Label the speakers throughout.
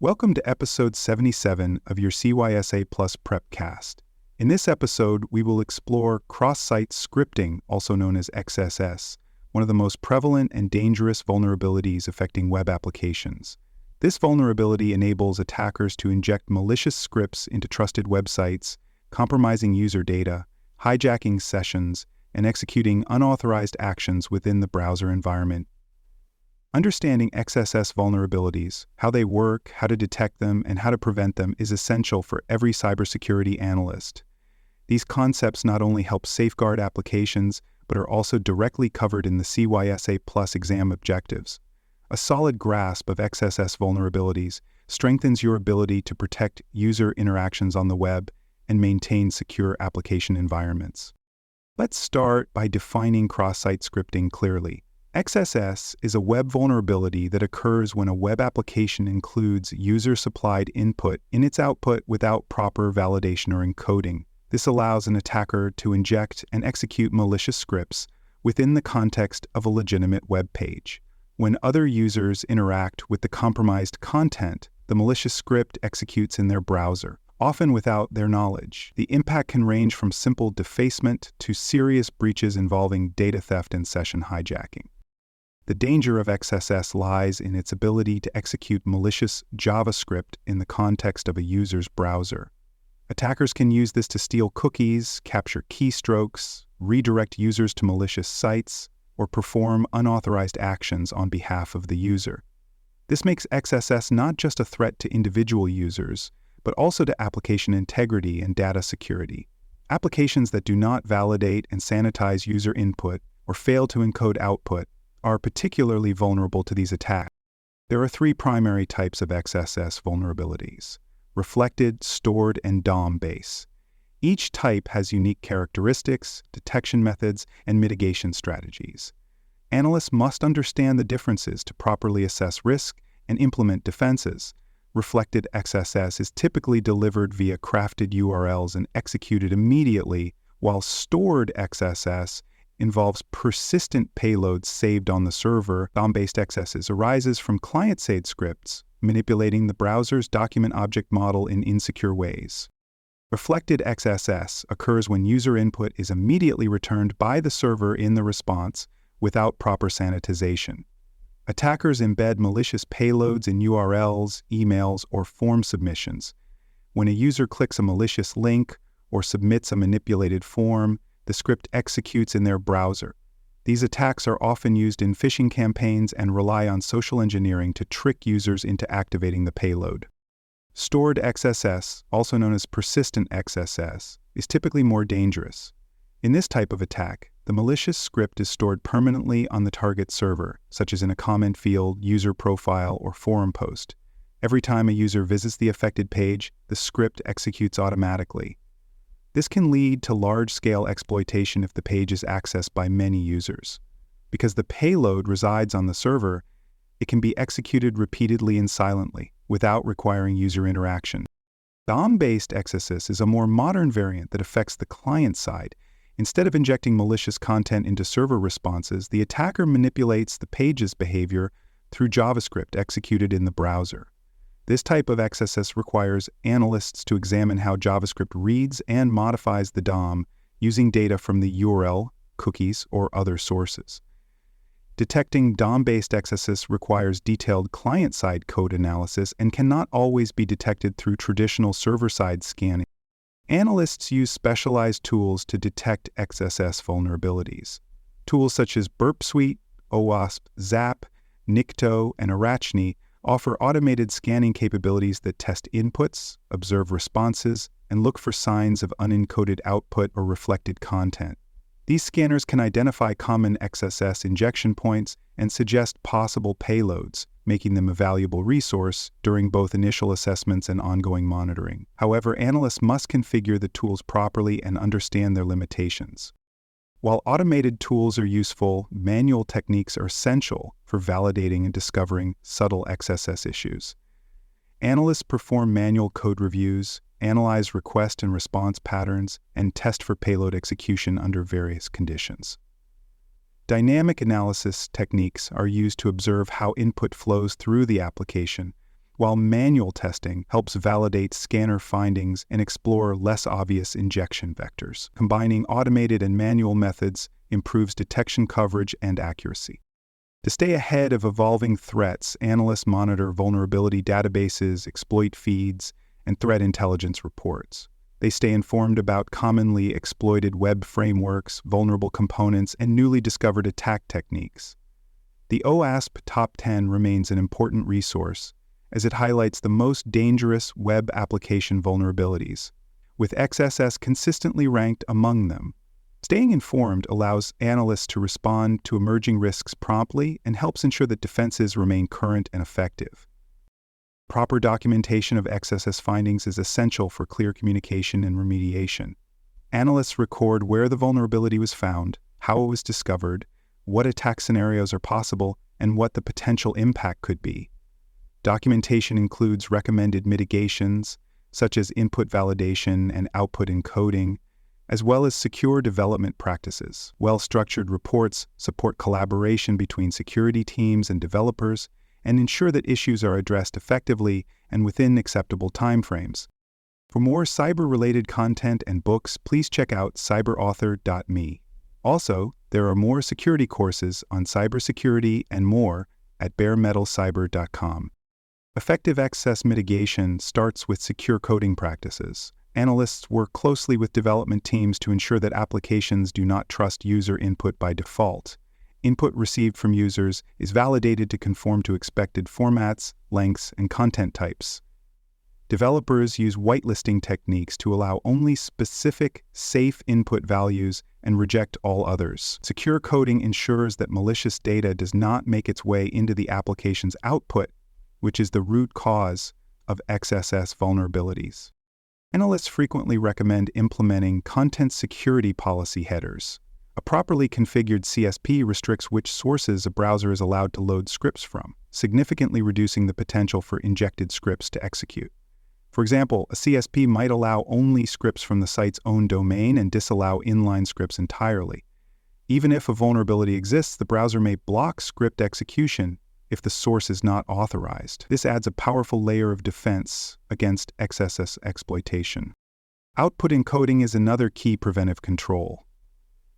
Speaker 1: Welcome to episode 77 of your CySA Plus Prepcast. In this episode, we will explore cross-site scripting, also known as XSS, one of the most prevalent and dangerous vulnerabilities affecting web applications. This vulnerability enables attackers to inject malicious scripts into trusted websites, compromising user data, hijacking sessions, and executing unauthorized actions within the browser environment. Understanding XSS vulnerabilities, how they work, how to detect them, and how to prevent them is essential for every cybersecurity analyst. These concepts not only help safeguard applications, but are also directly covered in the CySA Plus exam objectives. A solid grasp of XSS vulnerabilities strengthens your ability to protect user interactions on the web and maintain secure application environments. Let's start by defining cross-site scripting clearly. XSS is a web vulnerability that occurs when a web application includes user-supplied input in its output without proper validation or encoding. This allows an attacker to inject and execute malicious scripts within the context of a legitimate web page. When other users interact with the compromised content, the malicious script executes in their browser, often without their knowledge. The impact can range from simple defacement to serious breaches involving data theft and session hijacking. The danger of XSS lies in its ability to execute malicious JavaScript in the context of a user's browser. Attackers can use this to steal cookies, capture keystrokes, redirect users to malicious sites, or perform unauthorized actions on behalf of the user. This makes XSS not just a threat to individual users, but also to application integrity and data security. Applications that do not validate and sanitize user input or fail to encode output are particularly vulnerable to these attacks. There are three primary types of XSS vulnerabilities: reflected, stored, and DOM-based. Each type has unique characteristics, detection methods, and mitigation strategies. Analysts must understand the differences to properly assess risk and implement defenses. Reflected XSS is typically delivered via crafted URLs and executed immediately, while stored XSS involves persistent payloads saved on the server. DOM-based XSS arises from client-side scripts, manipulating the browser's document object model in insecure ways. Reflected XSS occurs when user input is immediately returned by the server in the response without proper sanitization. Attackers embed malicious payloads in URLs, emails, or form submissions. When a user clicks a malicious link or submits a manipulated form, the script executes in their browser. These attacks are often used in phishing campaigns and rely on social engineering to trick users into activating the payload. Stored XSS, also known as persistent XSS, is typically more dangerous. In this type of attack, the malicious script is stored permanently on the target server, such as in a comment field, user profile, or forum post. Every time a user visits the affected page, the script executes automatically. This can lead to large-scale exploitation if the page is accessed by many users. Because the payload resides on the server, it can be executed repeatedly and silently, without requiring user interaction. DOM-based XSS is a more modern variant that affects the client side. Instead of injecting malicious content into server responses, the attacker manipulates the page's behavior through JavaScript executed in the browser. This type of XSS requires analysts to examine how JavaScript reads and modifies the DOM using data from the URL, cookies, or other sources. Detecting DOM-based XSS requires detailed client-side code analysis and cannot always be detected through traditional server-side scanning. Analysts use specialized tools to detect XSS vulnerabilities. Tools such as Burp Suite, OWASP, Zap, Nikto, and Arachne offer automated scanning capabilities that test inputs, observe responses, and look for signs of unencoded output or reflected content. These scanners can identify common XSS injection points and suggest possible payloads, making them a valuable resource during both initial assessments and ongoing monitoring. However, analysts must configure the tools properly and understand their limitations. While automated tools are useful, manual techniques are essential for validating and discovering subtle XSS issues. Analysts perform manual code reviews, analyze request and response patterns, and test for payload execution under various conditions. Dynamic analysis techniques are used to observe how input flows through the application while manual testing helps validate scanner findings and explore less obvious injection vectors. Combining automated and manual methods improves detection coverage and accuracy. To stay ahead of evolving threats, analysts monitor vulnerability databases, exploit feeds, and threat intelligence reports. They stay informed about commonly exploited web frameworks, vulnerable components, and newly discovered attack techniques. The OWASP Top 10 remains an important resource, as it highlights the most dangerous web application vulnerabilities, with XSS consistently ranked among them. Staying informed allows analysts to respond to emerging risks promptly and helps ensure that defenses remain current and effective. Proper documentation of XSS findings is essential for clear communication and remediation. Analysts record where the vulnerability was found, how it was discovered, what attack scenarios are possible, and what the potential impact could be. Documentation includes recommended mitigations, such as input validation and output encoding, as well as secure development practices. Well-structured reports support collaboration between security teams and developers and ensure that issues are addressed effectively and within acceptable timeframes. For more cyber-related content and books, please check out cyberauthor.me. Also, there are more security courses on cybersecurity and more at baremetalcyber.com. Effective access mitigation starts with secure coding practices. Analysts work closely with development teams to ensure that applications do not trust user input by default. Input received from users is validated to conform to expected formats, lengths, and content types. Developers use whitelisting techniques to allow only specific, safe input values and reject all others. Secure coding ensures that malicious data does not make its way into the application's output, which is the root cause of XSS vulnerabilities. Analysts frequently recommend implementing content security policy headers. A properly configured CSP restricts which sources a browser is allowed to load scripts from, significantly reducing the potential for injected scripts to execute. For example, a CSP might allow only scripts from the site's own domain and disallow inline scripts entirely. Even if a vulnerability exists, the browser may block script execution if the source is not authorized. This adds a powerful layer of defense against XSS exploitation. Output encoding is another key preventive control.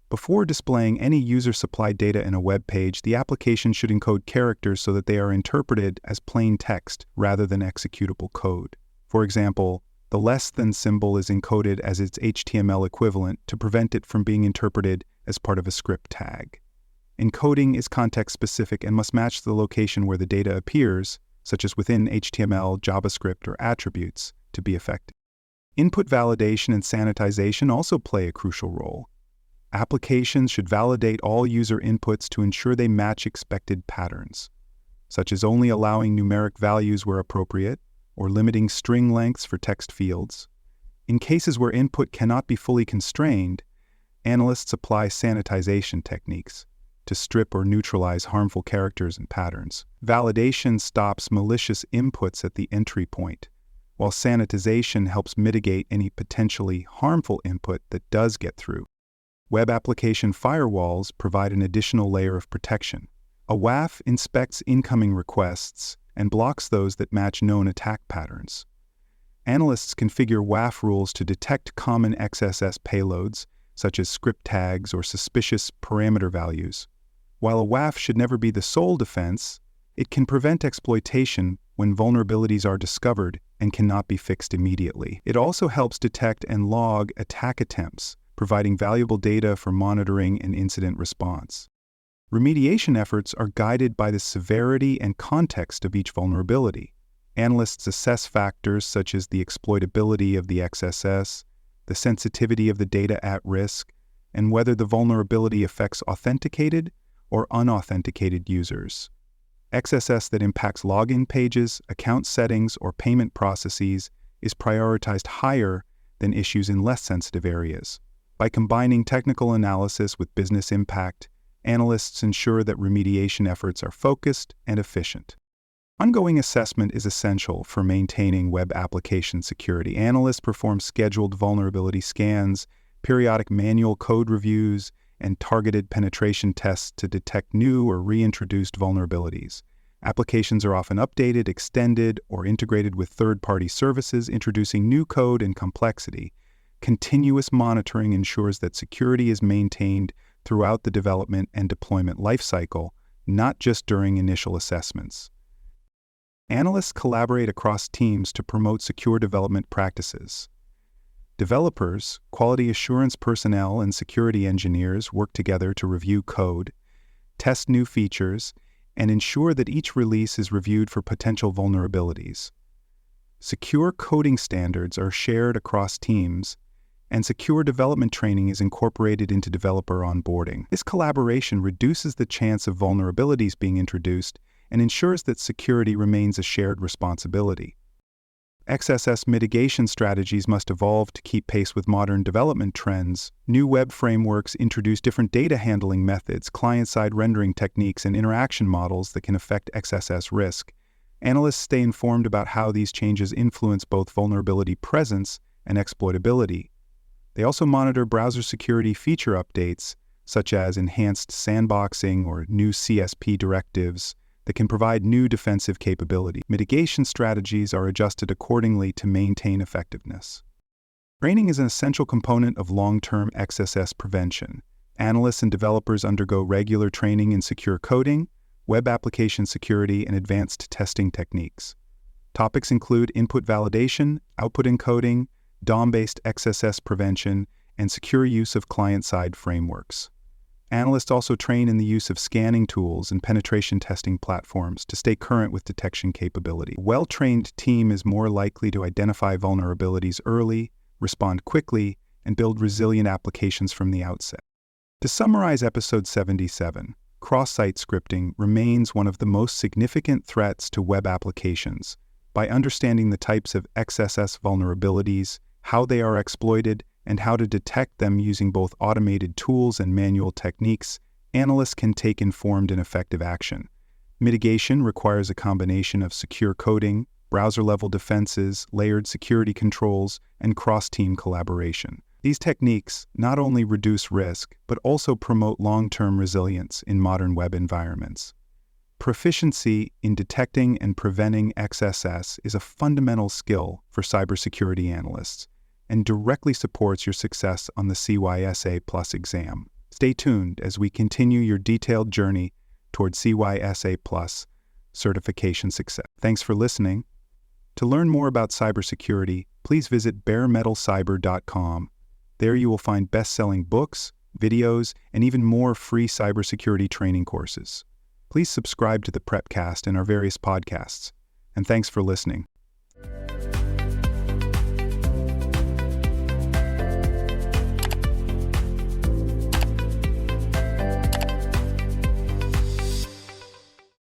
Speaker 1: Before displaying any user-supplied data in a web page, the application should encode characters so that they are interpreted as plain text rather than executable code. For example, the less than symbol is encoded as its HTML equivalent to prevent it from being interpreted as part of a script tag. Encoding is context-specific and must match the location where the data appears, such as within HTML, JavaScript, or attributes, to be effective. Input validation and sanitization also play a crucial role. Applications should validate all user inputs to ensure they match expected patterns, such as only allowing numeric values where appropriate, or limiting string lengths for text fields. In cases where input cannot be fully constrained, analysts apply sanitization techniques to strip or neutralize harmful characters and patterns. Validation stops malicious inputs at the entry point, while sanitization helps mitigate any potentially harmful input that does get through. Web application firewalls provide an additional layer of protection. A WAF inspects incoming requests and blocks those that match known attack patterns. Analysts configure WAF rules to detect common XSS payloads, such as script tags or suspicious parameter values. While a WAF should never be the sole defense, it can prevent exploitation when vulnerabilities are discovered and cannot be fixed immediately. It also helps detect and log attack attempts, providing valuable data for monitoring and incident response. Remediation efforts are guided by the severity and context of each vulnerability. Analysts assess factors such as the exploitability of the XSS, the sensitivity of the data at risk, and whether the vulnerability affects authenticated or unauthenticated users. XSS that impacts login pages, account settings, or payment processes is prioritized higher than issues in less sensitive areas. By combining technical analysis with business impact, analysts ensure that remediation efforts are focused and efficient. Ongoing assessment is essential for maintaining web application security. Analysts perform scheduled vulnerability scans, periodic manual code reviews, and targeted penetration tests to detect new or reintroduced vulnerabilities. Applications are often updated, extended, or integrated with third-party services, introducing new code and complexity. Continuous monitoring ensures that security is maintained throughout the development and deployment lifecycle, not just during initial assessments. Analysts collaborate across teams to promote secure development practices. Developers, quality assurance personnel, and security engineers work together to review code, test new features, and ensure that each release is reviewed for potential vulnerabilities. Secure coding standards are shared across teams, and secure development training is incorporated into developer onboarding. This collaboration reduces the chance of vulnerabilities being introduced and ensures that security remains a shared responsibility. XSS mitigation strategies must evolve to keep pace with modern development trends. New web frameworks introduce different data handling methods, client-side rendering techniques, and interaction models that can affect XSS risk. Analysts stay informed about how these changes influence both vulnerability presence and exploitability. They also monitor browser security feature updates, such as enhanced sandboxing or new CSP directives, that can provide new defensive capability. Mitigation strategies are adjusted accordingly to maintain effectiveness. Training is an essential component of long-term XSS prevention. Analysts and developers undergo regular training in secure coding, web application security, and advanced testing techniques. Topics include input validation, output encoding, DOM-based XSS prevention, and secure use of client-side frameworks. Analysts also train in the use of scanning tools and penetration testing platforms to stay current with detection capability. A well-trained team is more likely to identify vulnerabilities early, respond quickly, and build resilient applications from the outset. To summarize episode 77, cross-site scripting remains one of the most significant threats to web applications. By understanding the types of XSS vulnerabilities, how they are exploited, and how to detect them using both automated tools and manual techniques, analysts can take informed and effective action. Mitigation requires a combination of secure coding, browser-level defenses, layered security controls, and cross-team collaboration. These techniques not only reduce risk, but also promote long-term resilience in modern web environments. Proficiency in detecting and preventing XSS is a fundamental skill for cybersecurity analysts, and directly supports your success on the CySA Plus exam. Stay tuned as we continue your detailed journey toward CySA Plus certification success. Thanks for listening. To learn more about cybersecurity, please visit baremetalcyber.com. There you will find best-selling books, videos, and even more free cybersecurity training courses. Please subscribe to the Prepcast and our various podcasts. And thanks for listening.